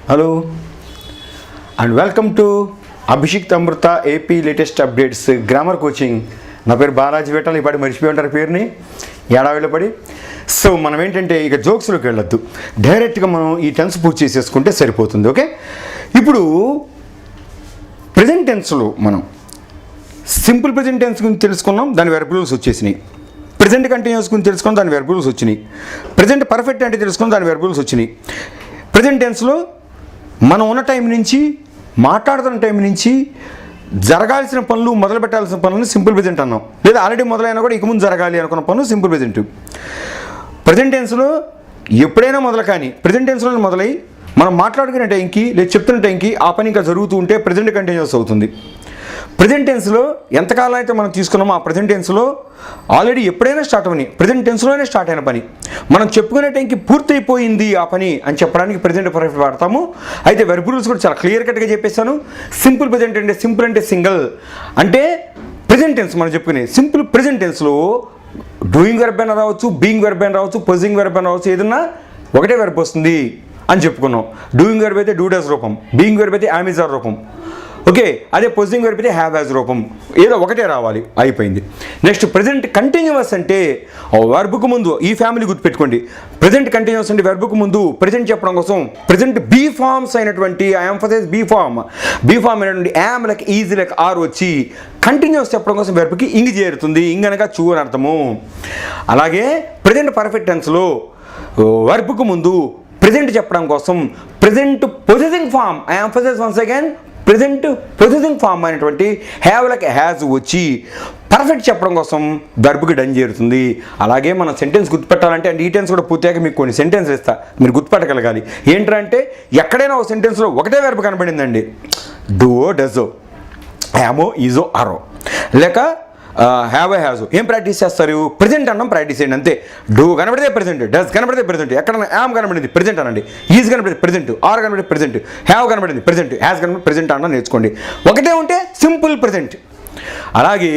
Hello and welcome to Abhishik Amrutha AP latest updates grammar coaching. నా పేరు బాలాజీ వేటల్. ఇప్పటి మర్చిపోయి ఉంటారు పేరుని ఏడావిలో పడి. సో మనం ఏంటంటే ఇక జోక్స్లోకి వెళ్ళొద్దు, డైరెక్ట్గా మనం ఈ టెన్స్ పూర్తి చేసేసుకుంటే సరిపోతుంది. ఓకే, ఇప్పుడు ప్రజెంట్ టెన్స్లో మనం సింపుల్ ప్రజెంట్ టెన్స్ గురించి తెలుసుకున్నాం, దాని వెర్బ్ రూల్స్ వచ్చేసినాయి. ప్రజెంట్ కంటిన్యూస్ గురించి తెలుసుకున్నాం, దాని వెర్బ్ రూల్స్ వచ్చినాయి. ప్రజెంట్ పర్ఫెక్ట్ అంటే తెలుసుకున్నాం, దాని వెర్బ్ రూల్స్ వచ్చినాయి. ప్రజెంట్ టెన్స్లో మనం ఉన్న టైం నుంచి, మాట్లాడుతున్న టైం నుంచి జరగాల్సిన పనులు, మొదలు పెట్టాల్సిన పనులను సింపుల్ ప్రజెంట్ అన్నాం. లేదా ఆల్రెడీ మొదలైనా కూడా ఇక ముందు జరగాలి అనుకున్న పనులు సింపుల్ ప్రజెంట్. ప్రజెంట్ టెన్స్లో ఎప్పుడైనా మొదలు కానీ ప్రజెంట్ టెన్స్లో మొదలై మనం మాట్లాడుకునే టైంకి లేదా చెప్తున్న టైంకి ఆ పని ఇంకా జరుగుతూ ఉంటే ప్రజెంట్ కంటిన్యూస్ అవుతుంది. ప్రజెంట్ టెన్స్లో ఎంతకాలం అయితే మనం తీసుకున్నామో ఆ ప్రజెంట్ టెన్స్లో ఆల్రెడీ ఎప్పుడైనా స్టార్ట్ అవని ప్రజెంట్ టెన్స్లోనే స్టార్ట్ అయిన పని మనం చెప్పుకునే టైంకి పూర్తయిపోయింది ఆ పని అని చెప్పడానికి ప్రజెంట్ పర్ఫెక్ట్ వాడతాము. అయితే వెర్బ్ రూల్స్ కూడా చాలా క్లియర్ కట్గా చెప్పేస్తాను. సింపుల్ ప్రజెంట్ అంటే సింపుల్ అంటే సింగిల్ అంటే ప్రజెంట్ టెన్స్ మనం చెప్పుకునే సింపుల్ ప్రజెంట్ టెన్స్లో డూయింగ్ వెర్బ్ అయినా రావచ్చు, బీయింగ్ వెర్బ్ అయినా రావచ్చు, పొజింగ్ వెర్బ్ అయినా రావచ్చు, ఏదన్నా ఒకటే వెర్బ్ వస్తుంది అని చెప్పుకున్నాం. డూయింగ్ వెర్బ్ అయితే డూ డస్ రూపం, బీయింగ్ వెర్బ్ అయితే యామ్ ఈజ్ ఆర్ రూపం. ఓకే, అదే పొజింగ్ వెర్బ్ అయితే హ్యావ్ యాజ్ రూపం, ఏదో ఒకటే రావాలి, అయిపోయింది. నెక్స్ట్ ప్రజెంట్ కంటిన్యూస్ అంటే వెర్బ్కు ముందు ఈ ఫ్యామిలీ గుర్తుపెట్టుకోండి. ప్రజెంట్ కంటిన్యూస్ అంటే వెర్బ్కు ముందు ప్రజెంట్ చెప్పడం కోసం ప్రజెంట్ బీ ఫార్మ్స్ అయినటువంటి ఐ ఎంఫసైజ్ బీ ఫార్మ్ అయినటువంటి am like is like are వచ్చి కంటిన్యూస్ చెప్పడం కోసం వెర్బ్కి ఇంగ్ చేరుతుంది. ఇంగ్ అనగా చూ అని అర్థము. అలాగే ప్రజెంట్ పర్ఫెక్ట్ టెన్స్లో వెర్బ్కు ముందు ప్రజెంట్ చెప్పడం కోసం present positing form I emphasise once again present positing form అయినటువంటి హ్యావ్ లైక్ హ్యాజ్ వచ్చి పర్ఫెక్ట్ చెప్పడం కోసం వెర్బ్కి డన్ చేరుతుంది. అలాగే మనం సెంటెన్స్ గుర్తుపెట్టాలంటే అండ్ ఈ టెన్స్ కూడా పూర్తిగా మీకు కొన్ని సెంటెన్స్లు ఇస్తా, మీరు గుర్తుపెట్టగలగాలి. ఏంటంటే ఎక్కడైనా ఒక సెంటెన్స్లో ఒకటే వెర్బ్ కనబడిందండి, డూఓ డజో యామో ఈజో ఆరో లేక హ్యావ్ ఏ హ్యాజో, ఏం ప్రాక్టీస్ చేస్తారు? ప్రజెంట్ అన్నం ప్రాక్టీస్ చేయండి అంతే. డూ కనబడితే ప్రజెంట్, డస్ కనబడితే ప్రజెంట్, ఎక్కడ యామ్ కనబడింది ప్రజెంట్ అనండి, ఈజ్ కనబడితే ప్రజెంట్, ఆర్ కనబడితే ప్రజెంట్, హ్యావ్ కనబడింది ప్రజెంట్, హ్యాస్ కనబడి ప్రజెంట్ అన్న నేర్చుకోండి. ఒకటే ఉంటే సింపుల్ ప్రజెంట్. అలాగే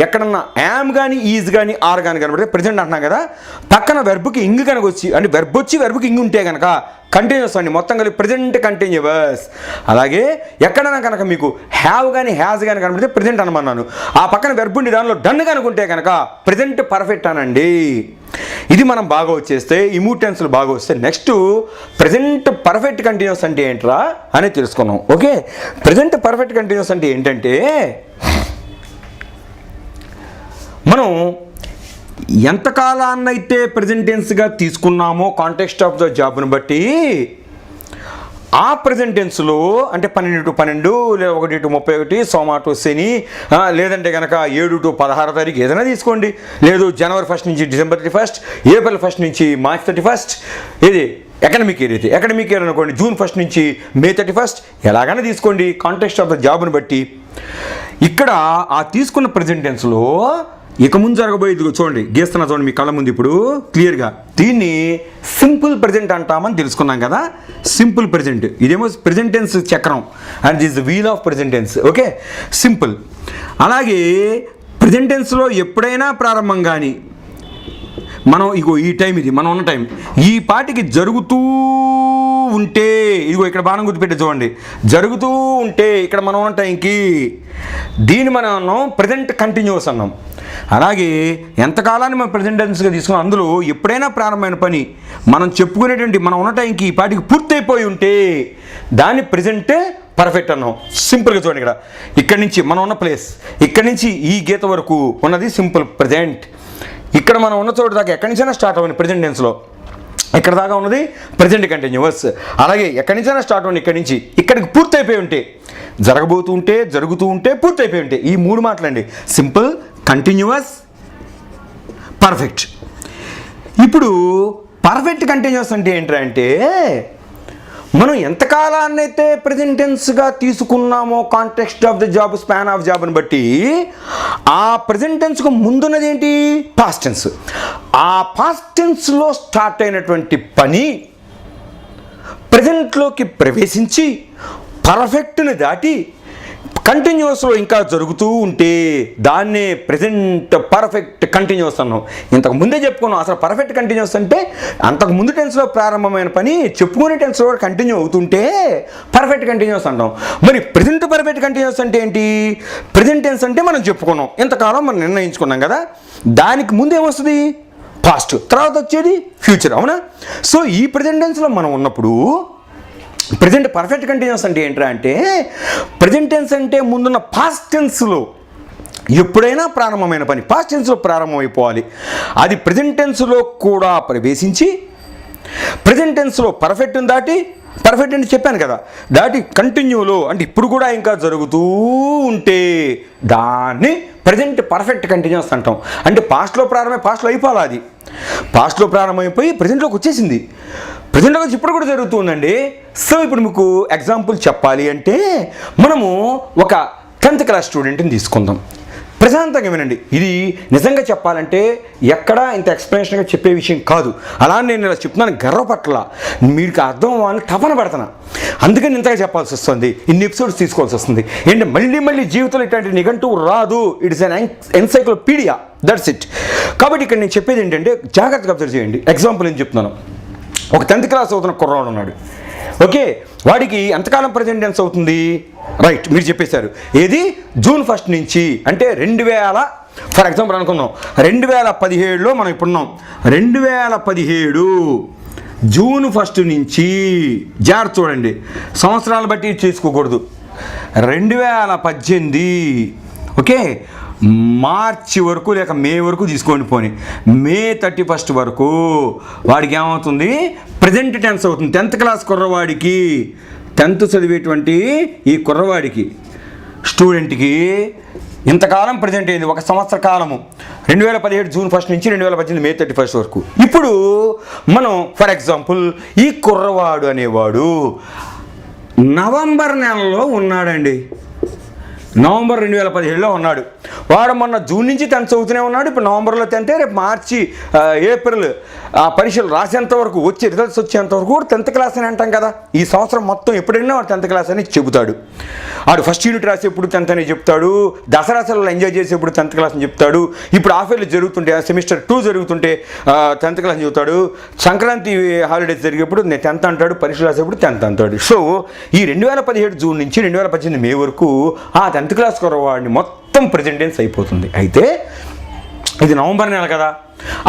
ఎక్కడన్నా యామ్ కానీ ఈజ్ కానీ ఆర్ కానీ కనబడితే ప్రజెంట్ అంటున్నాం కదా, పక్కన వెర్బ్కి ఇంగ్ కనుక వచ్చి అంటే వెర్బ్ వచ్చి వెర్బ్కి ఇంగ్ ఉంటే కనుక కంటిన్యూస్ అండి, మొత్తం కలిపి ప్రజెంట్ కంటిన్యూస్. అలాగే ఎక్కడైనా కనుక మీకు హ్యావ్ కానీ హ్యాజ్ కానీ కనబడితే ప్రజెంట్ అనమన్నాను, ఆ పక్కన వెర్బ్ ఉండి దానిలో డన్ కనుకుంటే కనుక ప్రజెంట్ పర్ఫెక్ట్ అనండి. ఇది మనం బాగా వచ్చేస్తే ఈ మూడు టెన్స్లు బాగా వస్తే నెక్స్ట్ ప్రజెంట్ పర్ఫెక్ట్ కంటిన్యూస్ అంటే ఏంట్రా అని తెలుసుకున్నాం. ఓకే, ప్రజెంట్ పర్ఫెక్ట్ కంటిన్యూస్ అంటే ఏంటంటే మనం ఎంతకాలాన్నైతే ప్రజెంట్ టెన్స్గా తీసుకున్నామో కాంటెక్స్ట్ ఆఫ్ ద జాబ్ను బట్టి ఆ ప్రజెంట్ టెన్స్లో అంటే 12 to 12 లేదా 1 to 31, సోమ టు శని, లేదంటే కనుక 7 to 16 తారీఖు ఏదైనా తీసుకోండి, లేదు జనవరి 1 నుంచి డిసెంబర్ 31, ఏప్రిల్ 1 నుంచి మార్చ్ 31, ఇది అకాడమిక్ ఇయర్ అయితే అకాడమిక్ ఇయర్ అనుకోండి, జూన్ 1 నుంచి మే 31, ఎలాగైనా తీసుకోండి కాంటెక్స్ట్ ఆఫ్ ద జాబ్ను బట్టి. ఇక్కడ ఆ తీసుకున్న ప్రజెంట్ టెన్స్లో ఇక ముందు జరగబోయేది చూడండి, గీస్తున్నా చూడండి మీ కళ్ళ ముందు ఇప్పుడు క్లియర్గా. దీన్ని సింపుల్ ప్రజెంట్ అంటామని తెలుసుకున్నాం కదా. సింపుల్ ప్రజెంట్ ఇదేమో ప్రజెంట్ టెన్స్ చక్రం and this wheel of present tense. Okay, simple. అలాగే ప్రజెంట్ టెన్స్లో ఎప్పుడైనా ప్రారంభం కానీ మనం ఇగో ఈ టైం, ఇది మనం ఉన్న టైం ఈ పాటికి జరుగుతూ ఉంటే, ఇదిగో ఇక్కడ బాణం గుర్తుపెట్టి చూడండి, జరుగుతూ ఉంటే ఇక్కడ మనం ఉన్న టైంకి దీన్ని మనం అన్నాం ప్రజెంట్ కంటిన్యూస్ అన్నాం. అలాగే ఎంతకాలాన్ని మనం ప్రజెంట్ టెన్స్గా తీసుకున్నాం, అందులో ఎప్పుడైనా ప్రారంభమైన పని మనం చెప్పుకునేటువంటి మనం ఉన్న టైంకి ఈ పాటికి పూర్తయిపోయి ఉంటే దాన్ని ప్రజెంట్ పర్ఫెక్ట్ అన్నాం. సింపుల్గా చూడండి, ఇక్కడ నుంచి మనం ఉన్న ప్లేస్, ఇక్కడ నుంచి ఈ గీత వరకు ఉన్నది సింపుల్ ప్రజెంట్. ఇక్కడ మనం ఉన్న చోటు దాకా ఎక్కడి నుంచైనా స్టార్ట్ అవ్వండి ప్రజెంట్ టెన్స్లో, ఇక్కడ దాకా ఉన్నది ప్రజెంట్ కంటిన్యూస్. అలాగే ఎక్కడి నుంచైనా స్టార్ట్ అవ్వండి, ఇక్కడి నుంచి ఇక్కడికి పూర్తయిపోయి ఉంటే, జరగబోతూ ఉంటే, జరుగుతూ ఉంటే, పూర్తయిపోయి ఉంటే, ఈ మూడు మాటలండి సింపుల్, కంటిన్యూస్, పర్ఫెక్ట్. ఇప్పుడు పర్ఫెక్ట్ కంటిన్యూస్ అంటే ఏంటంటే మనం ఎంతకాలాన్నైతే ప్రజెంట్ టెన్స్గా తీసుకున్నామో context of the job, span of జాబ్ని బట్టి ఆ ప్రజెంట్ టెన్స్కు ముందున్నది ఏంటి? Past tense. ఆ పాస్ట్ టెన్స్లో స్టార్ట్ అయినటువంటి పని ప్రజెంట్లోకి ప్రవేశించి పర్ఫెక్ట్ని దాటి కంటిన్యూస్లో ఇంకా జరుగుతూ ఉంటే దాన్నే ప్రజెంట్ పర్ఫెక్ట్ కంటిన్యూస్ అన్నాం. ఇంతకు ముందే చెప్పుకున్నాం అసలు పర్ఫెక్ట్ కంటిన్యూస్ అంటే అంతకు ముందు టెన్స్లో ప్రారంభమైన పని చెప్పుకునే టెన్స్లో కూడా కంటిన్యూ అవుతుంటే పర్ఫెక్ట్ కంటిన్యూస్ అంటాం. మరి ప్రజెంట్ పర్ఫెక్ట్ కంటిన్యూస్ అంటే ఏంటి? ప్రజెంట్ టెన్స్ అంటే మనం చెప్పుకున్నాం, ఇంతకాలం మనం నిర్ణయించుకున్నాం కదా, దానికి ముందు ఏమొస్తుంది? పాస్ట్, తర్వాత వచ్చేది ఫ్యూచర్, అవునా? సో ఈ ప్రజెంట్ టెన్స్లో మనం ఉన్నప్పుడు ప్రజెంట్ పర్ఫెక్ట్ కంటిన్యూస్ అంటే ఏంట్రా అంటే ప్రజెంట్ టెన్స్ అంటే ముందున్న పాస్ట్ టెన్స్లో ఎప్పుడైనా ప్రారంభమైన పని పాస్ట్ టెన్స్లో ప్రారంభమైపోవాలి. అది ప్రజెంట్ టెన్స్లో కూడా ప్రవేశించి ప్రజెంట్ టెన్స్లో పర్ఫెక్ట్ని దాటి, పర్ఫెక్ట్ అని చెప్పాను కదా, దాటి కంటిన్యూలో అంటే ఇప్పుడు కూడా ఇంకా జరుగుతూ ఉంటే దాన్ని ప్రజెంట్ పర్ఫెక్ట్ కంటిన్యూస్ అంటాం. అంటే పాస్ట్లో ప్రారంభమై పాస్ట్లో అయిపోవాలి, అది పాస్ట్లో ప్రారంభమైపోయి ప్రజెంట్లోకి వచ్చేసింది, ప్రజెంట్లోకి వచ్చి ఇప్పుడు కూడా జరుగుతుందండి. సో ఇప్పుడు మీకు ఎగ్జాంపుల్ చెప్పాలి అంటే మనము ఒక 10th క్లాస్ స్టూడెంట్ని తీసుకుందాం. ప్రశాంతంగా వినండి, ఇది నిజంగా చెప్పాలంటే ఎక్కడా ఇంత ఎక్స్ప్లెనేషన్గా చెప్పే విషయం కాదు. అలా నేను ఇలా చెప్తున్నాను గర్వపట్ల, మీకు అర్థం అవ్వాలని తపన పడుతున్నా, అందుకని ఇంతగా చెప్పాల్సి వస్తుంది, ఇన్ని ఎపిసోడ్స్ తీసుకోవాల్సి వస్తుంది. ఏంటంటే మళ్ళీ జీవితంలో ఇట్లాంటి నిఘంటువు రాదు, it is an encyclopaedia, that's it. కాబట్టి ఇక్కడ నేను చెప్పేది ఏంటంటే జాగ్రత్తగా అబ్జర్వ్ చేయండి. ఎగ్జాంపుల్ నేను చెప్తున్నాను, ఒక 10th క్లాస్ అవుతున్న కుర్రాడు ఉన్నాడు, ఓకే, వాడికి ఎంతకాలం ప్రజెంట్ టెన్స్ అవుతుంది? రైట్, మీరు చెప్పేశారు, ఏది జూన్ 1 నుంచి అంటే 2000, ఫర్ ఎగ్జాంపుల్ అనుకుందాం 2017లో మనం ఇప్పుడున్నాం, 2017 జూన్ 1 నుంచి, జాగ్రత్త చూడండి, సంవత్సరాలు బట్టి చేసుకోకూడదు, 2018 ఓకే మార్చి వరకు లేక మే వరకు తీసుకోండి, పోనీ మే 31 వరకు వాడికి ఏమవుతుంది? ప్రజెంట్ టెన్స్ అవుతుంది. 10th క్లాస్ కుర్రవాడికి, 10th చదివేటువంటి ఈ కుర్రవాడికి స్టూడెంట్కి ఇంతకాలం ప్రజెంట్ అయింది, ఒక సంవత్సర కాలము, 2017 జూన్ 1 నుంచి 2018 మే 31 వరకు. ఇప్పుడు మనం ఫర్ ఎగ్జాంపుల్ ఈ కుర్రవాడు అనేవాడు నవంబర్ నెలలో ఉన్నాడండి, నవంబర్ 2017లో ఉన్నాడు. వాడు మొన్న జూన్ నుంచి 10th చదువుతూనే ఉన్నాడు, ఇప్పుడు నవంబర్లో 10th, రేపు మార్చి ఏప్రిల్ ఆ పరీక్షలు రాసేంత వరకు, వచ్చి రిజల్ట్స్ వచ్చేంత వరకు కూడా 10th క్లాస్ అని అంటాం కదా. ఈ సంవత్సరం మొత్తం ఎప్పుడైనా వాడు 10th క్లాస్ అని చెబుతాడు. వాడు ఫస్ట్ యూనిట్ రాసేప్పుడు 10th అని చెప్తాడు, దసరా సెలవులు ఎంజాయ్ చేసేప్పుడు 10th క్లాస్ అని చెప్తాడు, ఇప్పుడు హాఫ్ ఇయర్లు జరుగుతుంటే సెమిస్టర్ 2 జరుగుతుంటే 10th క్లాస్ అని చెబుతాడు, సంక్రాంతి హాలిడేస్ జరిగేప్పుడు నేను 10th అంటాడు, పరీక్షలు రాసేప్పుడు 10th అంటాడు. సో ఈ 2017 జూన్ నుంచి 2018 మే వరకు ఆ 10th క్లాస్ కుర్రవాడిని మొత్తం ప్రజెంట్ టెన్స్ అయిపోతుంది. అయితే ఇది నవంబర్ నెల కదా,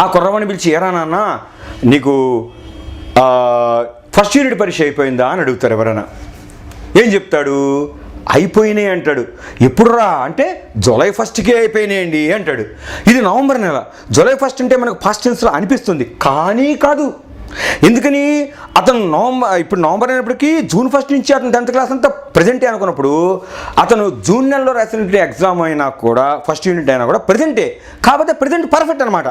ఆ కుర్రవాడిని పిలిచి ఏరా నాన్న నీకు ఫస్ట్ యూనిట్ పరీక్ష అయిపోయిందా అని అడుగుతారు ఎవరైనా. ఏం చెప్తాడు? అయిపోయినాయి అంటాడు. ఎప్పుడు రా అంటే జూలై 1కే అయిపోయినాయండి అంటాడు. ఇది నవంబర్ నెల, జూలై 1 అంటే మనకు పాస్ట్ టెన్స్లో అనిపిస్తుంది, కానీ కాదు. ఎందుకని? అతను ఇప్పుడు నవంబర్ అయినప్పటికీ జూన్ 1 నుంచి అతను 10th క్లాస్ అంతా ప్రజెంటే అనుకున్నప్పుడు అతను జూన్ నెలలో రాసిన ఎగ్జామ్ అయినా కూడా ఫస్ట్ యూనిట్ అయినా కూడా ప్రజెంటే, కాకపోతే ప్రజెంట్ పర్ఫెక్ట్ అనమాట.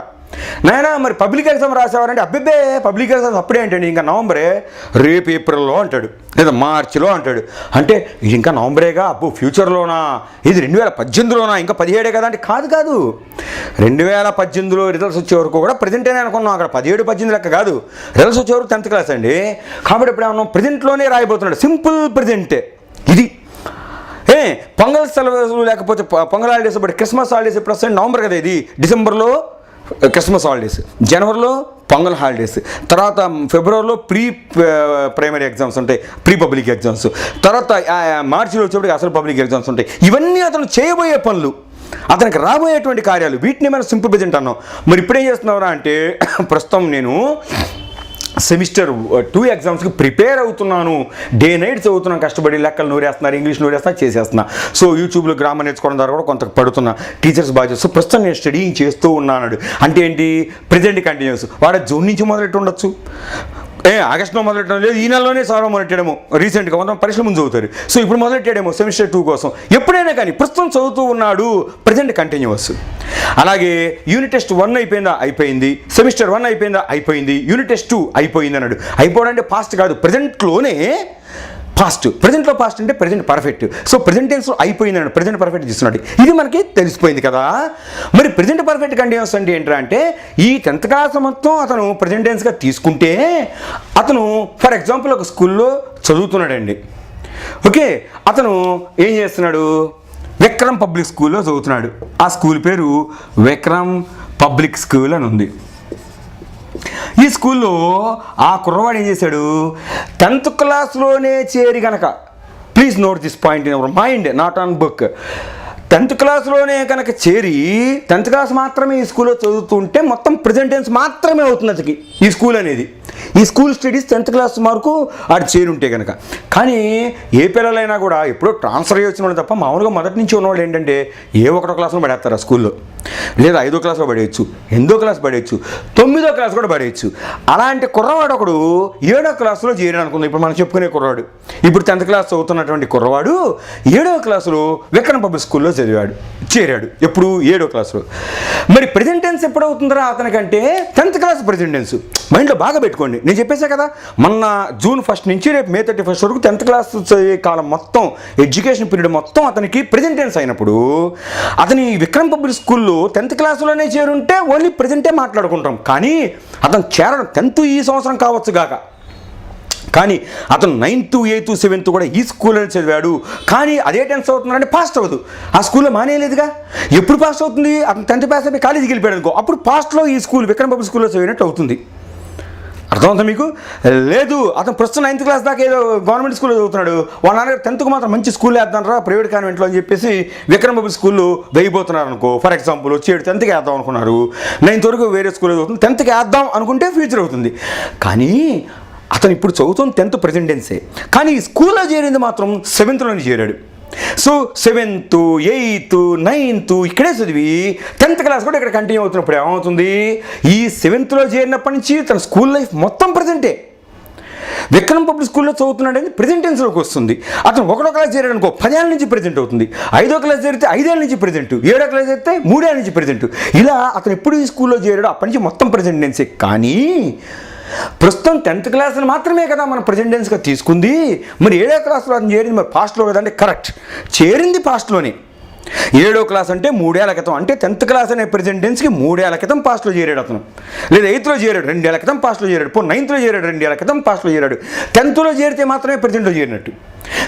నాయనా మరి పబ్లిక్ ఎగ్జామ్ రాసేవారంటే అబ్బిబ్బే పబ్లిక్ ఎగ్జామ్స్ అప్పుడే అంటాడు, ఇంకా నవంబరే, రేపు ఏప్రిల్లో అంటాడు, లేదా మార్చిలో అంటాడు. అంటే ఇది ఇంకా నవంబరేగా, అబ్బో ఫ్యూచర్లోనా, ఇది 2018లోనా, ఇంకా 17 కదా అంటే కాదు, 2018లో రిజల్ట్స్ వచ్చే వరకు కూడా ప్రజెంటేనే అనుకున్నాం. అక్కడ 17-18 లెక్క కాదు, రిజల్ట్స్ వచ్చే వరకు 10th క్లాస్ అండి. కాబట్టి ఇప్పుడు ఏమన్నా ప్రజెంట్లోనే రాయబోతున్నాడు, సింపుల్ ప్రజెంటే. ఇది పొంగల్ సెలవులు లేకపోతే pongal holidays, but Christmas holidays ఎప్పుడు వస్తాయి? నవంబర్ కదా, ఇది డిసెంబర్లో క్రిస్మస్ హాలిడేస్, జనవరిలో పొంగల్ హాలిడేస్, తర్వాత ఫిబ్రవరిలో ప్రైమరీ ఎగ్జామ్స్ ఉంటాయి, ప్రీ పబ్లిక్ ఎగ్జామ్స్, తర్వాత మార్చిలో వచ్చేప్పటికి అసలు పబ్లిక్ ఎగ్జామ్స్ ఉంటాయి. ఇవన్నీ అతను చేయబోయే పనులు, అతనికి రాబోయేటువంటి కార్యాలు, వీటిని మనం సింపుల్ ప్రెజెంట్ అన్నాం. మరి ఇప్పుడేం చేస్తున్నారా అంటే ప్రస్తుతం నేను సెమిస్టర్ 2 ఎగ్జామ్స్కి ప్రిపేర్ అవుతున్నాను, డే నైట్ చదువుతున్నాను, కష్టపడి లెక్కలు నూరేస్తున్నారు, ఇంగ్లీష్ నూరేస్తున్నా, చేసేస్తున్నా. సో యూట్యూబ్లో గ్రామర్ నేర్చుకోవడం ద్వారా కూడా కొంత పడుతున్నా, టీచర్స్ బాగా చేస్తూ ప్రస్తుతం నేను స్టడీయింగ్ చేస్తూ ఉన్నాడు. అంటే ఏంటి? Present continuous. వాడు జూన్ నుంచి మొదలెట్టి ఉండొచ్చు, ఆగస్టులో మొదలెట్టడం లేదు, ఈ నెలలోనే సవరం మొదలెట్టడము, రీసెంట్గా కొంత పరీక్షల ముందు చదువుతారు. సో ఇప్పుడు మొదలెట్టాడేమో సెమిస్టర్ 2 కోసం, ఎప్పుడైనా కానీ ప్రస్తుతం చదువుతూ ఉన్నాడు, ప్రజెంట్ కంటిన్యూస్. అలాగే యూనిట్ టెస్ట్ 1 అయిపోయిందా? అయిపోయింది. సెమిస్టర్ 1 అయిపోయిందా? అయిపోయింది. యూనిట్ టెస్ట్ 2 అయిపోయింది అన్నాడు. అయిపోవడం అంటే పాస్ట్ కాదు, ప్రజెంట్లోనే పాస్ట్. ప్రజెంట్లో పాస్ట్ అంటే ప్రజెంట్ పర్ఫెక్ట్. సో ప్రజెంట్ టెన్స్లో అయిపోయిందన్నాడు, ప్రజెంట్ పర్ఫెక్ట్ చేస్తున్నాడు. ఇది మనకి తెలిసిపోయింది కదా. మరి ప్రజెంట్ పర్ఫెక్ట్ కంటిన్యూస్ అంటే ఏంటంటే ఈ 10th క్లాస్ మొత్తం అతను ప్రజెంట్ టెన్స్గా తీసుకుంటే, అతను ఫర్ ఎగ్జాంపుల్ ఒక స్కూల్లో చదువుతున్నాడండి, ఓకే, అతను ఏం చేస్తున్నాడు, విక్రమ్ పబ్లిక్ స్కూల్లో చదువుతున్నాడు. ఆ స్కూల్ పేరు విక్రమ్ పబ్లిక్ స్కూల్ అని ఉంది. ఈ స్కూల్లో ఆ కుర్రవాడు ఏం చేశాడు, 10th క్లాస్లోనే చేరి కనుక, please note this point in our mind, not on book. 10th క్లాస్లోనే కనుక చేరి 10th క్లాస్ మాత్రమే ఈ స్కూల్లో చదువుతుంటే మొత్తం ప్రెజెంటెన్స్ మాత్రమే అవుతుంది అతనికి ఈ స్కూల్ అనేది. ఈ స్కూల్ స్టడీస్ 10th క్లాస్ వరకు ఆడు చేరి ఉంటే కనుక. కానీ ఏ పిల్లలైనా కూడా ఎప్పుడో ట్రాన్స్ఫర్ అయ్యి వచ్చిన వాళ్ళు తప్ప మామూలుగా మొదటి నుంచి ఉన్నవాళ్ళు ఏంటంటే ఏ 1వ క్లాస్లో పడేస్తారు ఆ స్కూల్లో, లేదా 5వ క్లాస్లో పడేయచ్చు, 8వ క్లాస్ పడేయచ్చు, 9వ క్లాస్ కూడా పడేయచ్చు. అలాంటి కుర్రవాడు ఒకడు 7వ క్లాస్లో చేరాడు అనుకుంది. ఇప్పుడు మనం చెప్పుకునే కుర్రవాడు, ఇప్పుడు 10th క్లాస్ చదువుతున్నటువంటి కుర్రవాడు 7వ క్లాసులో విక్రమ్ పబ్లిక్ స్కూల్లో చేరాడు. ఎప్పుడు 7వ క్లాసులో. మరి ప్రెజెంటెన్స్ ఎప్పుడు అవుతుందిరా అతనికంటే 10th క్లాస్ ప్రెజెంటెన్స్. మైండ్లో బాగా పెట్టుకోండి, నేను చెప్పేసా కదా, మొన్న June 1 నుంచి రేపు May 31 వరకు 10th క్లాస్ చదివే కాలం మొత్తం, ఎడ్యుకేషన్ పీరియడ్ మొత్తం అతనికి ప్రెజెంటెన్స్ అయినప్పుడు, అతని విక్రమ్ పబ్లిక్ స్కూల్లో 10th క్లాసులోనే చేరుంటే ఓన్లీ ప్రెజెంటే మాట్లాడుకుంటాం. కానీ అతను చేరడం 10th ఈ సంవత్సరం కావచ్చు గాక, కానీ అతను 9th, 8th, 7th కూడా ఈ స్కూల్లో చదివాడు. కానీ అదే 10th అవుతున్నాడంటే పాస్ట్ అవ్వదు. ఆ స్కూల్లో మానేయలేదుగా. ఎప్పుడు పాస్ట్ అవుతుంది, అతను 10th పాస్ అయిపోయి కాలేజీకి వెళ్ళిపోయాడు అనుకో, అప్పుడు పాస్ట్లో ఈ స్కూల్ విక్రమ్ పబ్లిక్ స్కూల్లో చదివినట్టు అవుతుంది. అర్థమవుతా మీకు? లేదు, అతను ప్రస్తుతం 9th క్లాస్ దాకా ఏదో గవర్నమెంట్ స్కూల్లో చదువుతున్నాడు. వాళ్ళ నాన్నగారు 10th మాత్రం మంచి స్కూల్లో వేద్దాంరా ప్రైవేట్ కాన్వెంట్లో అని చెప్పేసి విక్రమ్ పబ్లిక్ స్కూల్లో వేయబోతున్నారు అనుకో. ఫర్ ఎగ్జాంపుల్ వచ్చేడు 10th వేద్దాం అనుకున్నారు, 9th వరకు వేరే స్కూల్లో చదువుతుంది, 10th వేద్దాం అనుకుంటే ఫ్యూచర్ అవుతుంది. కానీ అతను ఇప్పుడు చదువుతున్న 10th ప్రెజెంటెన్సే, కానీ ఈ స్కూల్లో చేరింది మాత్రం 7thలోనే చేరాడు. సో 7th, 8th, 9th ఇక్కడే చదివి 10th క్లాస్ కూడా ఇక్కడ కంటిన్యూ అవుతున్నప్పుడు ఏమవుతుంది, ఈ 7thలో చేరినప్పటి నుంచి తన స్కూల్ లైఫ్ మొత్తం ప్రెజెంటే. విక్రమ్ పబ్లిక్ స్కూల్లో చదువుతున్నాడు అని ప్రెజెంటెన్స్లోకి వస్తుంది. అతను 1వ క్లాస్ చేరాడు అనుకో 10 ఏళ్ళ నుంచి ప్రెజెంట్ అవుతుంది, 5వ క్లాస్ చేరితే 5 ఏళ్ళ నుంచి ప్రెజెంట్, 7వ క్లాస్ చేరితే 3 ఏళ్ళ నుంచి ప్రెజెంట్. ఇలా అతను ఎప్పుడు ఈ స్కూల్లో చేరాడో అప్పటి నుంచి మొత్తం ప్రెజెంటెన్సే. కానీ ప్రస్తుతం 10th క్లాస్ని మాత్రమే కదా మనం ప్రెజెంటెన్స్గా తీసుకుంది. మరి 7వ క్లాస్లో అతను చేరింది మరి పాస్ట్లో కదా అంటే కరెక్ట్, చేరింది పాస్ట్లోనే. 7వ క్లాస్ అంటే 3 ఏళ్ల క్రితం, అంటే 10th క్లాస్ అనే ప్రెజెంటెన్స్కి 3 ఏళ్ల క్రితం పాస్ట్లో చేరాడు అతను. లేదా 8thలో చేరాడు 2 ఏళ్ల క్రితం పాస్ట్లో చేరాడు, 9thలో చేరాడు 2 ఏళ్ల క్రితం పాస్ట్లో చేరాడు, 10thలో చేరితే మాత్రమే ప్రెజెంట్లో చేరినట్టు.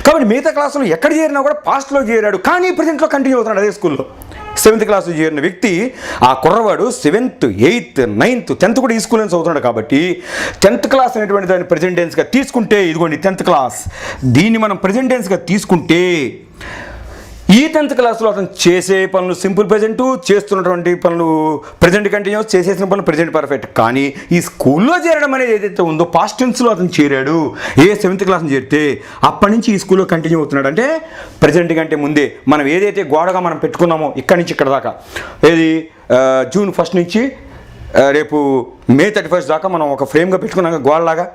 కాబట్టి మిగతా క్లాసులో ఎక్కడ చేరినా కూడా పాస్ట్లో చేరాడు, కానీ ప్రెజెంట్లో కంటిన్యూ అవుతున్నాడు అదే స్కూల్లో. 7th క్లాస్లో చేరిన వ్యక్తి, ఆ కుర్రవాడు 7th, 8th, 9th, 10th కూడా ఈ స్కూల్లో చదువుతున్నాడు. కాబట్టి 10th క్లాస్ అనేటువంటి దాన్ని ప్రెజెంటెన్స్గా తీసుకుంటే, ఇదిగోండి 10th క్లాస్, దీన్ని మనం ప్రెజెంటెన్స్గా తీసుకుంటే ఈ 10th క్లాస్లో అతను చేసే పనులు సింపుల్ ప్రెజెంట్, చేస్తున్నటువంటి పనులు ప్రెజెంట్ కంటిన్యూస్, చేసేసిన పనులు ప్రెజెంట్ పర్ఫెక్ట్. కానీ ఈ స్కూల్లో చేరడం అనేది ఏదైతే ఉందో పాస్ట్ టెన్స్లో అతను చేరాడు. 7th క్లాస్ని చేరితే అప్పటి నుంచి ఈ స్కూల్లో కంటిన్యూ అవుతున్నాడు. అంటే ప్రెజెంట్ కంటే ముందే మనం ఏదైతే గోడగా మనం పెట్టుకున్నామో ఇక్కడి నుంచి ఇక్కడ దాకా, ఏది June 1 నుంచి రేపు May 31 దాకా మనం ఒక ఫ్రేమ్గా పెట్టుకున్నాం గోడలాగా,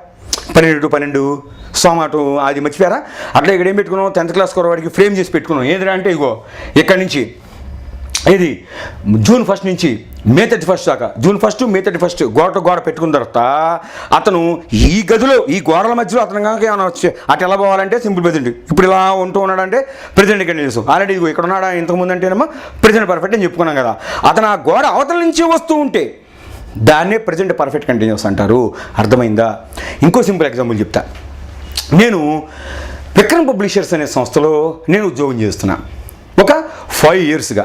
12 to 12 సోమాటు అది మర్చిపోయారా? అట్లా ఇక్కడ ఏం పెట్టుకున్నాం, 10th క్లాస్ వాడికి ఫ్రేమ్ చేసి పెట్టుకున్నాం. ఏదిరా అంటే ఇగో ఇక్కడి నుంచి ఇది June 1 నుంచి May 31 దాకా, June 1, May 31 గోడ పెట్టుకున్న తర్వాత అతను ఈ గదిలో ఈ గోడల మధ్యలో అతను కనుక ఏమైనా వచ్చి అటు ఎలా పోవాలంటే సింపుల్ ప్రెజెంట్, ఇప్పుడు ఇలా ఉంటూ ఉన్నాడంటే ప్రెజెంట్ కంటిన్యూస్. ఆల్రెడీ ఇగో ఇక్కడ ఉన్నాడా ఇంతకుముందు అంటేనేమో ప్రెజెంట్ పర్ఫెక్ట్ అని చెప్పుకున్నాం కదా. అతను ఆ గోడ అవతల నుంచి వస్తూ ఉంటే దాన్నే ప్రెజెంట్ పర్ఫెక్ట్ కంటిన్యూస్ అంటారు. అర్థమైందా? ఇంకో సింపుల్ ఎగ్జాంపుల్ చెప్తా. నేను విక్రమ్ పబ్లిషర్స్ అనే సంస్థలో నేను ఉద్యోగం చేస్తున్నా ఒక 5 yearsగా.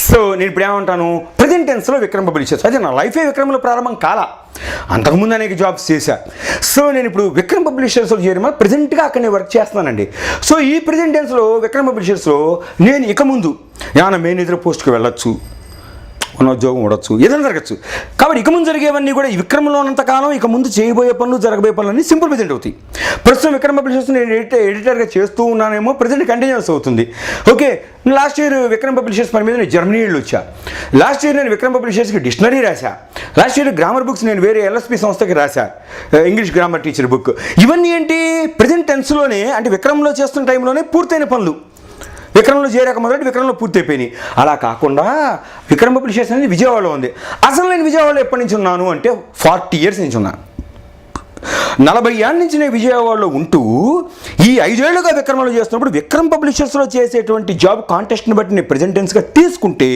సో నేను ఇప్పుడు ఏమంటాను, ప్రెజెంట్ టెన్స్లో విక్రమ్ పబ్లిషర్స్, అదే నా లైఫే విక్రమ్లో ప్రారంభం కాలా, అంతకుముందు అనేక జాబ్స్ చేశా. సో నేను ఇప్పుడు విక్రమ్ పబ్లిషర్స్లో చేరిన ప్రెజెంట్గా అక్కడ నేను వర్క్ చేస్తున్నానండి. సో ఈ ప్రెజెంట్ టెన్స్లో విక్రమ్ పబ్లిషర్స్లో నేను ఇక ముందు ఏమైనా మేనేజర్ పోస్ట్కి వెళ్ళొచ్చు, ఉన్న ఉద్యోగం ఉండొచ్చు, ఏదైనా జరగచ్చు. కాబట్టి ఇక ముందు జరిగేవన్నీ కూడా ఈ విక్రమ్లో ఉన్నంతకాలం ఇక ముందు చేయబోయే పనులు జరగబోయే పనులన్నీ సింపుల్ ప్రెజెంట్ అవుతాయి. ప్రస్తుతం విక్రమ్ పబ్లిషర్స్ నేను ఎడిటర్గా చేస్తూ ఉన్నానేమో ప్రెజెంట్ కంటిన్యూస్ అవుతుంది. Okay, last year Vikram publishers పని మీద నేను జర్మనీ వెళ్ళి వచ్చా. లాస్ట్ ఇయర్ నేను విక్రమ్ పబ్లిషర్స్కి డిక్షనరీ రాశా. లాస్ట్ ఇయర్ గ్రామర్ బుక్స్ నేను వేరే LSP సంస్థకి రాశా, ఇంగ్లీష్ గ్రామర్ టీచర్ బుక్. ఇవన్నీ ఏంటి ప్రెజెంట్ టెన్స్లోనే, అంటే విక్రమ్లో చేస్తున్న టైంలోనే పూర్తయిన పనులు. విక్రమ్లో చేరాక మొదటి విక్రమ్లో పూర్తి అయిపోయినాయి. అలా కాకుండా విక్రమ్ పబ్లిషర్స్ అనేది విజయవాడలో ఉంది. అసలు నేను విజయవాడలో ఎప్పటి నుంచి ఉన్నాను అంటే 40 years నుంచి ఉన్నాను. 40 ఏళ్ళ నుంచి నేను విజయవాడలో ఉంటూ ఈ 5 ఏళ్లుగా విక్రమ్లో చేస్తున్నప్పుడు విక్రమ్ పబ్లిషర్స్లో చేసేటువంటి జాబ్ కాంటెస్ట్ని బట్టి నేను ప్రెజెంటెన్స్గా తీసుకుంటే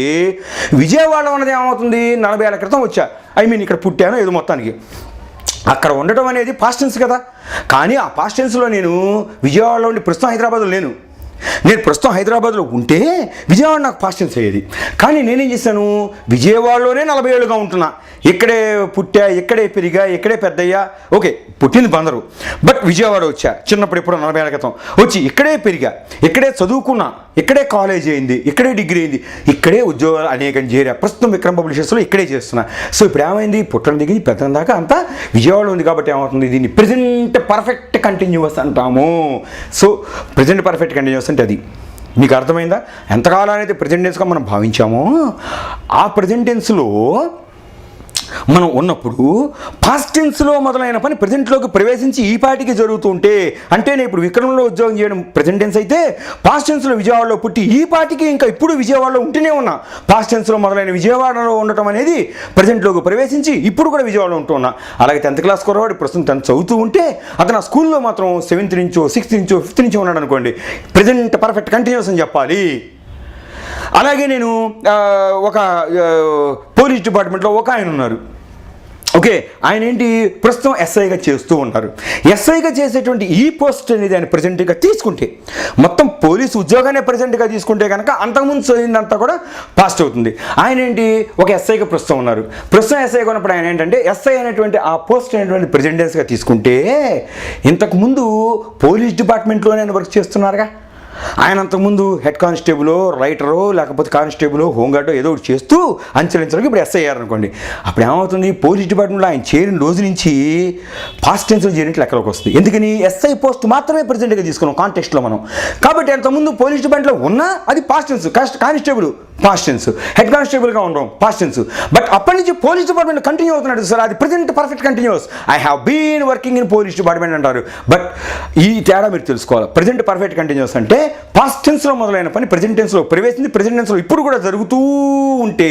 విజయవాడలో ఉన్నది ఏమవుతుంది, 40 ఏళ్ల క్రితం వచ్చా, ఇక్కడ పుట్టాను ఏదో మొత్తానికి అక్కడ ఉండటం అనేది పాస్ట్ టెన్స్ కదా. కానీ ఆ పాస్ట్ టెన్స్లో నేను విజయవాడలో ఉండి ప్రస్తుతం హైదరాబాద్లో లేను. నేను ప్రస్తుతం హైదరాబాద్లో ఉంటే విజయవాడ నాకు పాస్ట్ టెన్స్ అయ్యేది. కానీ నేనేం చేశాను, విజయవాడలోనే 40 ఏళ్ళుగా ఉంటున్నా. ఇక్కడే పుట్టా, ఇక్కడే పెరిగా, ఇక్కడే పెద్దయ్యా. ఓకే, పుట్టింది బందరు, బట్ విజయవాడ వచ్చా చిన్నప్పుడు, ఎప్పుడో 40 ఏళ్ళ క్రితం వచ్చి ఇక్కడే పెరిగా, ఇక్కడే చదువుకున్నా, ఇక్కడే కాలేజ్ అయింది, ఇక్కడే డిగ్రీ అయింది, ఇక్కడే ఉద్యోగాలు అనేకం చేరా. ప్రస్తుతం విక్రమ్ పబ్లిషర్స్లో ఇక్కడే చేస్తున్నా. సో ఇప్పుడు ఏమైంది, పుట్టడం దిగి పెద్దం దాకా అంతా విజయవాడలో ఉంది. కాబట్టి ఏమవుతుంది, దీన్ని ప్రెజెంట్ పర్ఫెక్ట్ కంటిన్యూస్ అంటాము. సో ప్రెజెంట్ పర్ఫెక్ట్ కంటిన్యూస్ అంటే అది. మీకు అర్థమైందా? ఎంతకాలం అయితే ప్రెజెంట్ టెన్స్గా మనం భావించామో ఆ ప్రెజెంట్ టెన్స్లో మనం ఉన్నప్పుడు పాస్ట్ టెన్స్లో మొదలైన పని ప్రెజెంట్లోకి ప్రవేశించి ఈ పాటికి జరుగుతూ ఉంటే, అంటే నేను ఇప్పుడు విక్రమంలో ఉద్యోగం చేయడం ప్రెజెంట్ టెన్స్ అయితే, పాస్ట్ టెన్స్లో విజయవాడలో పుట్టి ఈ పాటికి ఇంకా ఇప్పుడు విజయవాడలో ఉంటూనే ఉన్నా. పాస్ట్ టెన్స్లో మొదలైన విజయవాడలో ఉండటం అనేది ప్రెజెంట్లోకి ప్రవేశించి ఇప్పుడు కూడా విజయవాడలో ఉంటూ ఉన్నా. అలాగే 10th క్లాస్ కురవాడు ప్రస్తుతం 10th చదువుతూ ఉంటే అతను ఆ స్కూల్లో మాత్రం 7th నుంచో 6th నుంచో 5th నుంచో ఉన్నాడు అనుకోండి, ప్రెజెంట్ పర్ఫెక్ట్ కంటిన్యూస్ అని చెప్పాలి. అలాగే నేను ఒక పోలీస్ డిపార్ట్మెంట్లో ఒక ఆయన ఉన్నారు. ఓకే, ఆయన ఏంటి ప్రస్తుతం ఎస్ఐగా చేస్తూ ఉంటారు. ఎస్ఐగా చేసేటువంటి ఈ పోస్ట్ అనేది ఆయన ప్రజెంట్గా తీసుకుంటే, మొత్తం పోలీసు ఉద్యోగాన్ని ప్రజెంట్గా తీసుకుంటే కనుక అంతకుముందు చదివిందంతా కూడా పాస్ట్ అవుతుంది. ఆయన ఏంటి ఒక ఎస్ఐగా ప్రస్తుతం ఉన్నారు. ప్రస్తుతం ఎస్ఐగా ఉన్నప్పుడు ఆయన ఏంటంటే ఎస్ఐ అనేటువంటి ఆ పోస్ట్ అనేటువంటి ప్రెజెంటెన్స్గా తీసుకుంటే, ఇంతకుముందు పోలీస్ డిపార్ట్మెంట్లోనే ఆయన వర్క్ చేస్తున్నారుగా. ఆయన అంతకుముందు హెడ్ కానిస్టేబుల్, రైటరో, లేకపోతే కానిస్టేబుల్, హోంగార్డో ఏదో ఒకటి చేస్తూ అంచెలంచెలకు ఇప్పుడు ఎస్ఐ అయ్యారు అనుకోండి. అప్పుడు ఏమవుతుంది, పోలీస్ డిపార్ట్మెంట్లో ఆయన చేరిన రోజు నుంచి పాస్ట్ టెన్స్లో చేరినట్లు లెక్కలోకి వస్తుంది. ఎందుకని, ఎస్ఐ పోస్ట్ మాత్రమే ప్రెజెంట్గా తీసుకున్నాం కాంటెక్స్ట్లో మనం. కాబట్టి అంతకుముందు పోలీస్ డిపార్ట్మెంట్లో ఉన్నా అది past tense. Constable past tense, head కానిస్టేబుల్గా ఉండడం పాస్ట్ టెన్స్. బట్ అప్పటి నుంచి పోలీస్ డిపార్ట్మెంట్ కంటిన్యూ అవుతున్నాడు సార్, అది present perfect continuous. I have been working in police department అంటారు. బట్ ఈ తేడా మీరు తెలుసుకోవాలి. ప్రెజెంట్ పర్ఫెక్ట్ కంటిన్యూస్ అంటే పాస్ట్ టెన్స్లో మొదలైన పని ప్రెజెంట్ టెన్స్లో ప్రవేశించి ప్రెజెంట్ టెన్స్లో ఇప్పుడు కూడా జరుగుతూ ఉంటే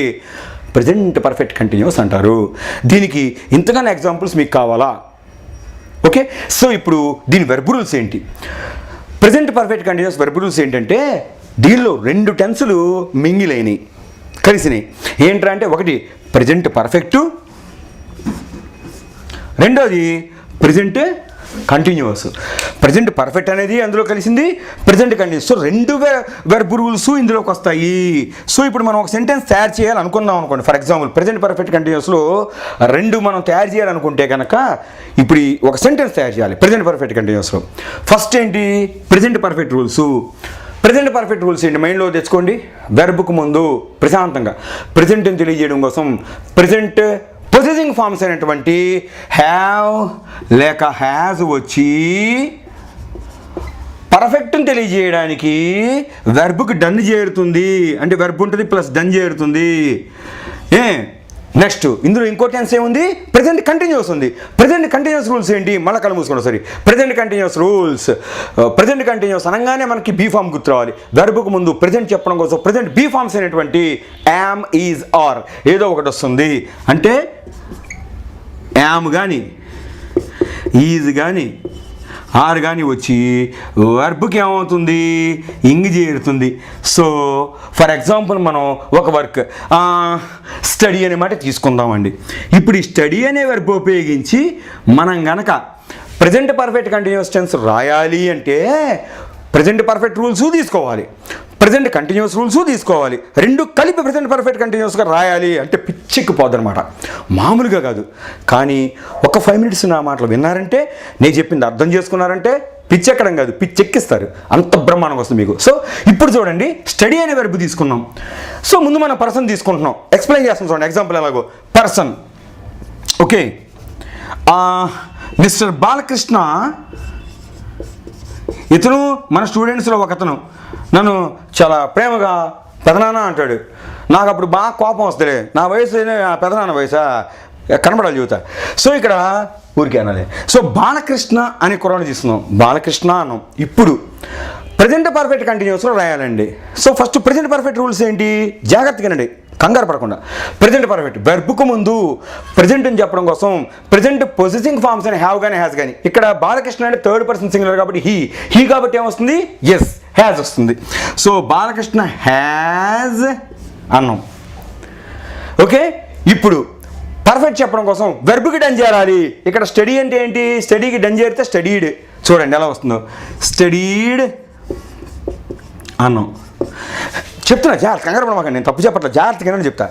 ప్రెజెంట్ పర్ఫెక్ట్ కంటిన్యూస్ అంటారు. దీనికి ఇంతగానో ఎగ్జాంపుల్స్ మీకు కావాలా? ఓకే, సో ఇప్పుడు దీని వెర్బ్ రూల్స్ ఏంటి? Present perfect continuous verb rules ఏంటంటే, దీనిలో 2 టెన్సులు మింగిలైనవి, కలిసినాయి. ఏంట్రా అంటే, ఒకటి ప్రెజెంట్ పర్ఫెక్టు, రెండోది ప్రెజెంట్ కంటిన్యూస్. ప్రెజెంట్ పర్ఫెక్ట్ అనేది అందులో కలిసింది, present continuous. So 2 verb rules ఇందులోకి వస్తాయి. సో ఇప్పుడు మనం ఒక సెంటెన్స్ తయారు చేయాలనుకున్నాం అనుకోండి. ఫర్ ఎగ్జాంపుల్ ప్రెజెంట్ పర్ఫెక్ట్ కంటిన్యూస్లో 2 మనం తయారు చేయాలనుకుంటే కనుక, ఇప్పుడు ఒక సెంటెన్స్ తయారు చేయాలి ప్రెజెంట్ పర్ఫెక్ట్ కంటిన్యూస్లో. ఫస్ట్ ఏంటి, present perfect rules. Present perfect rules ఏంటి మైండ్లో తెచ్చుకోండి. వెర్బ్కు ముందు ప్రశాంతంగా ప్రెజెంట్ని తెలియజేయడం కోసం ప్రెజెంట్ పొసెసింగ్ ఫార్మ్స్ అయినటువంటి హ్యావ్ లేక హ్యాజ్ వచ్చి పర్ఫెక్ట్ని తెలియజేయడానికి వెర్బ్కి డన్ చేరుతుంది. అంటే వెర్బ్ ఉంటుంది ప్లస్ డన్ చేరుతుంది. నెక్స్ట్ ఇందులో ఇంకో టెన్స్ ఏముంది, ప్రెజెంట్ కంటిన్యూస్ ఉంది. ప్రెజెంట్ కంటిన్యూస్ రూల్స్ ఏంటి, మళ్ళీ కళ్ళు మూసుకోండి సరే. Present continuous rules, present continuous అనగానే మనకి బీ ఫామ్ గుర్తు రావాలి. వెర్బ్కు ముందు ప్రెజెంట్ చెప్పడం కోసం ప్రెజెంట్ బీ ఫామ్స్ అయినటువంటి యామ్, ఈజ్, ఆర్ ఏదో ఒకటి వస్తుంది. అంటే యామ్ కానీ ఈజ్ కానీ ఆర్ కానీ వచ్చి వర్బ్కి ఏమవుతుంది, ఇంగ్ చేరుతుంది. సో ఫర్ ఎగ్జాంపుల్ మనం ఒక వర్క్ స్టడీ అనే మాట తీసుకుందామండి. ఇప్పుడు ఈ స్టడీ అనే వర్బ్ ఉపయోగించి మనం గనక ప్రెజెంట్ పర్ఫెక్ట్ కంటిన్యూస్ టెన్స్ రాయాలి అంటే ప్రెజెంట్ పర్ఫెక్ట్ రూల్స్ తీసుకోవాలి, ప్రెజెంట్ కంటిన్యూస్ రూల్స్ తీసుకోవాలి. 2 కలిపి ప్రెజెంట్ పర్ఫెక్ట్ కంటిన్యూస్గా రాయాలి అంటే పిచ్చెక్కిపోద్ది అనమాట, మామూలుగా కాదు. కానీ ఒక 5 minutes నా మాటలు విన్నారంటే, నేను చెప్పింది అర్థం చేసుకున్నారంటే పిచ్చెక్కడం కాదు, పిచ్చెక్కిస్తారు. అంత బ్రహ్మాండంగా వస్తుంది మీకు. సో ఇప్పుడు చూడండి, స్టడీ అనే వెర్బ్ తీసుకున్నాం. సో ముందు మనం పర్సన్ తీసుకుంటున్నాం, ఎక్స్ప్లెయిన్ చేస్తాం. చూడండి ఎగ్జాంపుల్ ఎలాగో. పర్సన్, ఓకే, మిస్టర్ బాలకృష్ణ, ఇతను మన స్టూడెంట్స్లో ఒక అతను నన్ను చాలా ప్రేమగా పెదనాన్న అంటాడు. నాకు అప్పుడు బాగా కోపం వస్తుంది. నా వయసు పెదనాన్న వయసా కనబడాలి చూతా. సో ఇక్కడ ఊరికే అనాలి. సో బాలకృష్ణ అనే కుర్రాన్ని తీసుకున్నాం, బాలకృష్ణ అన్నాం. ఇప్పుడు ప్రెజెంట్ పర్ఫెక్ట్ కంటిన్యూస్లో రాయాలండి. So first present perfect rules ఏంటి, జాగ్రత్తగానండి, కంగారు పడకుండా. ప్రెజెంట్ పర్ఫెక్ట్ వెర్బ్కు ముందు ప్రెజెంట్ అని చెప్పడం కోసం ప్రెజెంట్ పొజిసింగ్ ఫార్మ్స్ అని హ్యావ్ కానీ హ్యాస్ కానీ. ఇక్కడ బాలకృష్ణ అంటే 3rd person సింగులర్ కాబట్టి హీ కాబట్టి ఏమొస్తుంది, ఎస్ హ్యాజ్ వస్తుంది. సో బాలకృష్ణ హ్యాజ్ అన్నాం. ఓకే, ఇప్పుడు పర్ఫెక్ట్ చెప్పడం కోసం వెర్బ్కి డన్ చేయాలి. ఇక్కడ స్టడీ అంటే ఏంటి? స్టడీకి డన్ చేస్తే స్టడీడ్. చూడండి ఎలా వస్తుందో, స్టడీడ్ అన్నాం. చెప్తున్నా జాగ్రత్త, కంగారు పడమాకండి, నేను తప్పు చెప్పట్లేదు, జాగ్రత్తగా చెప్తా.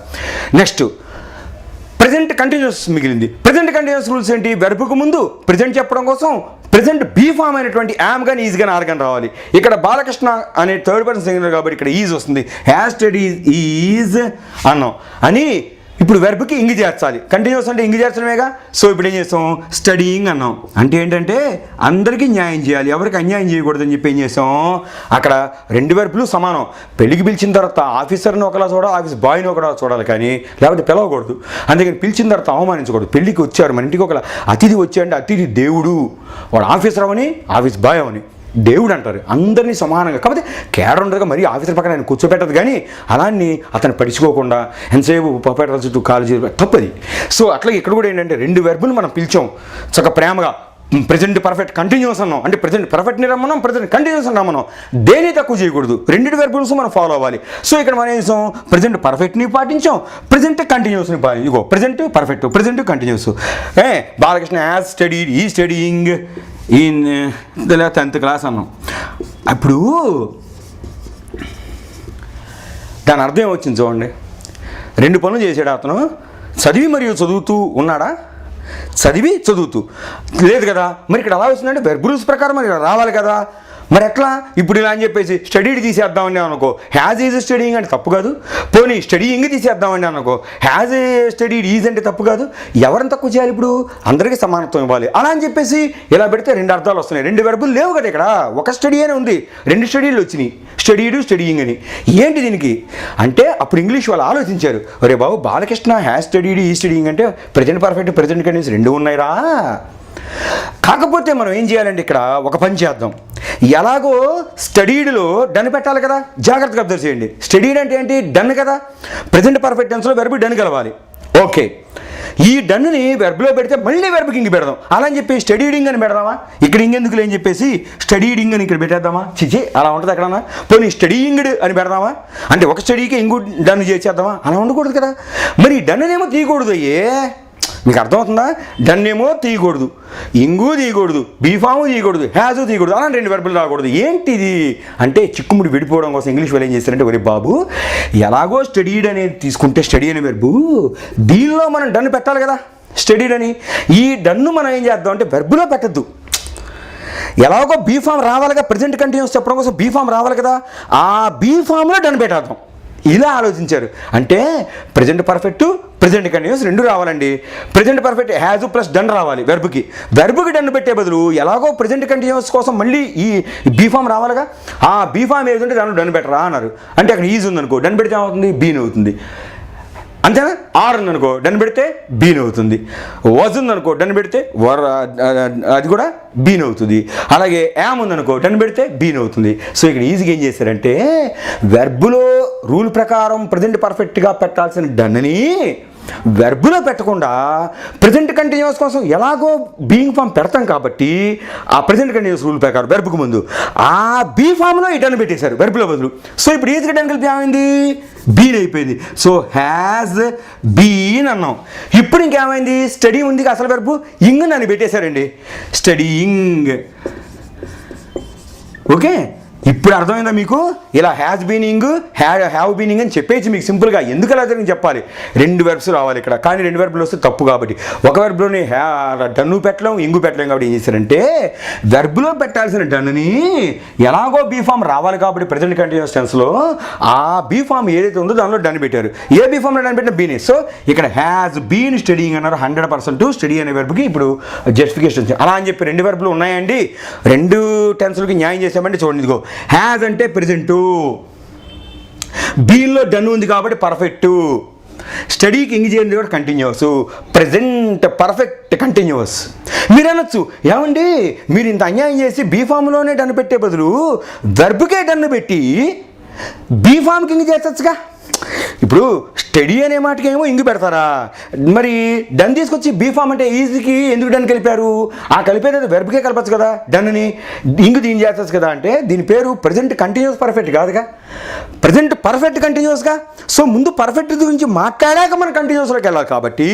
నెక్స్ట్ ప్రెజెంట్ కంటిన్యూస్ మిగిలింది. ప్రెజెంట్ కంటిన్యూస్ రూల్స్ ఏంటి? వెర్బ్కు ముందు ప్రెజెంట్ చెప్పడం కోసం ప్రెజెంట్ బీ ఫామ్ అయినటువంటి యామ్ కానీ ఈజ్ కానీ ఆర్ కానీ రావాలి. ఇక్కడ బాలకృష్ణ అనే థర్డ్ పర్సన్ సింగులర్ కాబట్టి ఇక్కడ ఈజ్ వస్తుంది. హ్యాస్ స్టడీడ్ ఈజ్ అన్నాం అని ఇప్పుడు వెర్బ్కి ఇంగ్ చేర్చాలి. కంటిన్యూస్ అంటే ఇంగ్ చేర్చడమేగా. సో ఇప్పుడు ఏం చేస్తాం? స్టడీయింగ్ అన్నాం. అంటే ఏంటంటే అందరికీ న్యాయం చేయాలి, ఎవరికి అన్యాయం చేయకూడదని చెప్పి ఏం చేసాం? అక్కడ రెండు వెర్బ్లు సమానం. పెళ్ళికి పిలిచిన తర్వాత ఆఫీసర్ని ఒకలా చూడాలి, ఆఫీస్ బాయ్ని ఒకలా చూడాలి, కానీ లేకపోతే పిలవకూడదు. అందుకని పిలిచిన తర్వాత అవమానించకూడదు. పెళ్ళికి వచ్చారు మన ఇంటికి ఒకలా అతిథి వచ్చాడంటే అతిథి దేవుడు, వాడు ఆఫీసర్ అవని ఆఫీస్ బాయ్ అవని దేవుడు అంటారు. అందరినీ సమానంగా. కాకపోతే కేడర్ ఉండదుగా, మరీ ఆఫీసర్ పక్కన ఆయన కూర్చోబెట్టదు, కానీ అలాన్ని అతను పడుచుకోకుండా ఎంతసేపు పప్పెట్టాల చుట్టూ కాలు చేసి తప్పది. సో అట్లా ఇక్కడ కూడా ఏంటంటే రెండు వెర్బులు మనం పిలిచాం చక్కగా ప్రేమగా. ప్రెజెంట్ పర్ఫెక్ట్ కంటిన్యూస్ అన్నాం, అంటే ప్రెజెంట్ పర్ఫెక్ట్ని రమ్మన్నాం, ప్రెజెంట్ కంటిన్యూస్ రమ్మన్నాం. దేని తక్కువ చేయకూడదు, రెండింటి వెర్బుల్స్ మనం ఫాలో అవ్వాలి. సో ఇక్కడ మనం ఏం చేసాం? ప్రెజెంట్ పర్ఫెక్ట్ని పాటించాం, ప్రెజెంట్ కంటిన్యూస్ని పాటించాం. ఇగో present perfect, present continuous. Balakrishna has studied ఈ స్టడీయింగ్ ఇన్ 10th క్లాస్ అన్నాం. అప్పుడు దాని అర్థం ఏమొచ్చింది చూడండి. రెండు పనులు చేసాడు అతను. చదివి మరియు చదువుతూ ఉన్నాడా? చదివి చదువుతూ లేదు కదా. మరి ఇక్కడ ఎలా వచ్చిందంటే వెర్బ్ రూల్స్ ప్రకారం మరి ఇక్కడ రావాలి కదా. మరి ఎట్లా? ఇప్పుడు ఇలా అని చెప్పేసి స్టడీడ్ తీసేద్దామని అనుకో, హ్యాజ్ ఈజ్ స్టడీయింగ్ అంటే తప్పు కాదు. పోనీ స్టడీయింగ్ తీసేద్దామని అనుకో, హ్యాజ్ స్టడీడ్ ఈజ్ అంటే తప్పు కాదు. ఎవరిని తక్కువ చేయాలి? ఇప్పుడు అందరికీ సమానత్వం ఇవ్వాలి. అలా అని చెప్పేసి ఇలా పెడితే రెండు అర్థాలు వస్తున్నాయి. రెండు వెర్బులు లేవు కదా ఇక్కడ, ఒక స్టడీ అనే ఉంది, రెండు స్టడీలు వచ్చినాయి, స్టడీడు స్టడీయింగ్ అని. ఏంటి దీనికి అంటే అప్పుడు ఇంగ్లీష్ వాళ్ళు ఆలోచించారు, ఒరే బాబు బాలకృష్ణ హ్యాజ్ స్టడీడ్ ఈ స్టడీయింగ్ అంటే ప్రెజెంట్ పర్ఫెక్ట్ ప్రెజెంట్ కంటిన్యూస్ రెండు ఉన్నాయిరా. కాకపోతే మనం ఏం చేయాలంటే ఇక్కడ ఒక పని చేద్దాం. ఎలాగో స్టడీడ్లో డన్ పెట్టాలి కదా, జాగ్రత్తగా అబ్జర్వ్ చేయండి. స్టడీడ్ అంటే ఏంటి? డన్ కదా. ప్రెజెంట్ పర్ఫెక్ట్ టెన్స్లో వెర్బ్ డన్ కలవాలి. ఓకే, ఈ డన్ని వెర్బ్లో పెడితే మళ్ళీ వెర్బ్కి ఇంక పెడదాం. అలా అని చెప్పి స్టడీడింగ్ అని పెడదామా? ఇక్కడ ఇంకెందుకు అని చెప్పేసి స్టడీడింగ్ అని ఇక్కడ పెట్టేద్దామా? చిచి, అలా ఉంటుంది ఎక్కడన్నా. పోనీ స్టడీయింగ్డ్ అని పెడదామా? అంటే ఒక స్టడీకి ఇంకో డన్ చేసేద్దామా? అలా ఉండకూడదు కదా. మరి డన్నేమో తీయకూడదు. మీకు అర్థమవుతుందా? డన్ ఏమో తీయకూడదు, ఇంగు తీయకూడదు, బీఫాము తీయకూడదు, హ్యాజు తీయకూడదు, అలా రెండు వెర్బులు రాకూడదు. ఏంటిది అంటే చిక్కుముడి విడిపోవడం కోసం ఇంగ్లీష్ వాళ్ళు ఏం చేస్తారంటే, ఒరే బాబు ఎలాగో స్టడీడ్ అనేది తీసుకుంటే స్టడీ అనే వెర్బు, దీనిలో మనం డన్ పెట్టాలి కదా స్టడీడ్ అని. ఈ డన్ను మనం ఏం చేద్దాం అంటే వెర్బులో పెట్టద్దు. ఎలాగో బీఫామ్ రావాలి కదా, ప్రెజెంట్ కంటిన్యూస్ చెప్పడం కోసం బీఫామ్ రావాలి కదా, ఆ బీఫామ్లో డన్ పెట్టేద్దాం. ఇలా ఆలోచించారు. అంటే ప్రెజెంట్ పర్ఫెక్ట్ ప్రెజెంట్ కంటిన్యూస్ రెండు రావాలండి. Present perfect has plus done రావాలి వెర్బ్కి. వెర్బ్కి డన్ పెట్టే బదులు ఎలాగో ప్రెజెంట్ కంటిన్యూస్ కోసం మళ్ళీ ఈ బీఫామ్ రావాలిగా, ఆ బీఫామ్ ఏదంటే దానిలో డన్ పెట్టరా అన్నారు. అంటే అక్కడ ఈజ్ ఉందనుకో, డన్ పెడితే ఏమవుతుంది? బీన్ అవుతుంది. అంతేనా? ఆర్ ఉందనుకో, డన్ పెడితే బీన్ అవుతుంది. వాజ్ ఉందనుకో, డన్ పెడితే అది కూడా బీన్ అవుతుంది. అలాగే యామ్ ఉందనుకో, డన్ పెడితే బీన్ అవుతుంది. సో ఇక్కడ ఈజీగా ఏం చేశారంటే వెర్బులో రూల్ ప్రకారం ప్రజెంట్ పర్ఫెక్ట్గా పెట్టాల్సిన డన్ని వెర్బులో పెట్టకుండా ప్రెజెంట్ కంటిన్యూస్ కోసం ఎలాగో బీయింగ్ ఫామ్ పెడతాం కాబట్టి ఆ ప్రెజెంట్ కంటిన్యూస్ రూల్ ప్రకారం వెర్బ్కు ముందు ఆ బీ ఫామ్లో ఈ డన్ పెట్టేశారు వెర్బులో బదులు. సో ఇప్పుడు ఈజీగా డన్ కలిపి ఏమైంది? బీన్ అయిపోయింది. సో హ్యాజ్ బీన్ అన్నాం. ఇప్పుడు ఇంకేమైంది? స్టడీ ఉంది అసలు వెర్బు, ఇంగ్ అని పెట్టేశారండి, స్టడీయింగ్. ఓకే, ఇప్పుడు అర్థమైందా మీకు? ఇలా హ్యాజ్ బీనింగ్ హ్యావ్ బీనింగ్ అని చెప్పేసి మీకు సింపుల్గా ఎందుకు అలా జరిగింది చెప్పాలి. రెండు వెర్బ్స్ రావాలి ఇక్కడ, కానీ రెండు వెర్బ్లు వస్తే తప్పు కాబట్టి ఒక వెర్బ్లోని డన్ను పెట్టలేం ఇంగు పెట్టలేం కాబట్టి ఏం చేశారంటే వెర్బ్లో పెట్టాల్సిన డన్నుని ఎలాగో బీఫామ్ రావాలి కాబట్టి ప్రజెంట్ కంటిన్యూస్ టెన్స్లో ఆ బీఫామ్ ఏదైతే ఉందో దానిలో డన్ పెట్టారు. ఏ బీఫామ్లో డన్ పెట్టిన బీనే. సో ఇక్కడ హ్యాజ్ బీన్ స్టడీయింగ్ అన్నారు. 100% స్టడీ అనే వెర్బ్కి ఇప్పుడు జస్టిఫికేషన్. అలా అని చెప్పి రెండు వెర్బ్లు ఉన్నాయండి, రెండు టెన్స్లకి న్యాయం చేసామంటే చూడండి. ఇదిగో హ్యాజ్ అంటే ప్రెజెంటు, బీన్లో డన్ ఉంది కాబట్టి పర్ఫెక్టు, స్టడీకి ఇంగ్ చేయండి కూడా కంటిన్యూస్, ప్రెజెంట్ పర్ఫెక్ట్ కంటిన్యూస్. మీరు అనొచ్చు, ఏమండి మీరు ఇంత అన్యాయం చేసి బీఫామ్లోనే డన్ పెట్టే బదులు వెర్బ్కే డన్ పెట్టి బీఫామ్కి ఇంగ్ చేసొచ్చుగా. ఇప్పుడు స్టడీ అనే మాటకి ఏమో ఇంగు పెడతారా, మరి డన్ తీసుకొచ్చి బీ ఫామ్ అంటే ఈజీకి ఎందుకు డన్ కలిపారు? ఆ కలిపేది వెర్బ్కే కలపచ్చు కదా, డన్ని ఇంగు దీని చేస్తుంది కదా. అంటే దీని పేరు ప్రజెంట్ కంటిన్యూస్ పర్ఫెక్ట్ కాదుగా, ప్రజెంట్ పర్ఫెక్ట్ కంటిన్యూస్గా. సో ముందు పర్ఫెక్ట్ గురించి మాట్లాడాక మనం కంటిన్యూస్లోకి వెళ్ళాలి. కాబట్టి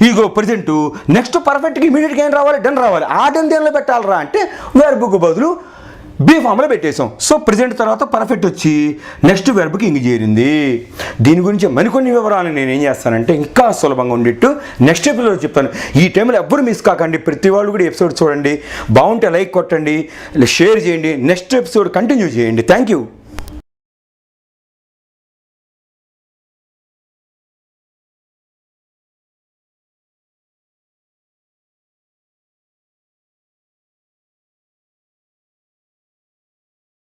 ఇగో ప్రజెంట్ నెక్స్ట్ పర్ఫెక్ట్కి ఇమీడియట్గా ఏం రావాలి? డన్ రావాలి. ఆ డన్ దేనిలో పెట్టాలరా అంటే వెర్బ్కు బదులు బీ ఫామ్లో పెట్టేసాం. సో ప్రజెంట్ తర్వాత పర్ఫెక్ట్ వచ్చి నెక్స్ట్ వెర్బ్కి ఇంక చేరింది. దీని గురించి మరికొన్ని వివరాలు నేను ఏం చేస్తానంటే ఇంకా సులభంగా ఉండేట్టు నెక్స్ట్ ఎపిసోడ్లో చెప్తాను. ఈ టైంలో ఎవ్వరు మిస్ కాకండి, ప్రతి వాళ్ళు కూడా ఎపిసోడ్ చూడండి, బాగుంటే లైక్ కొట్టండి, షేర్ చేయండి, నెక్స్ట్ ఎపిసోడ్ కంటిన్యూ చేయండి. Thank you.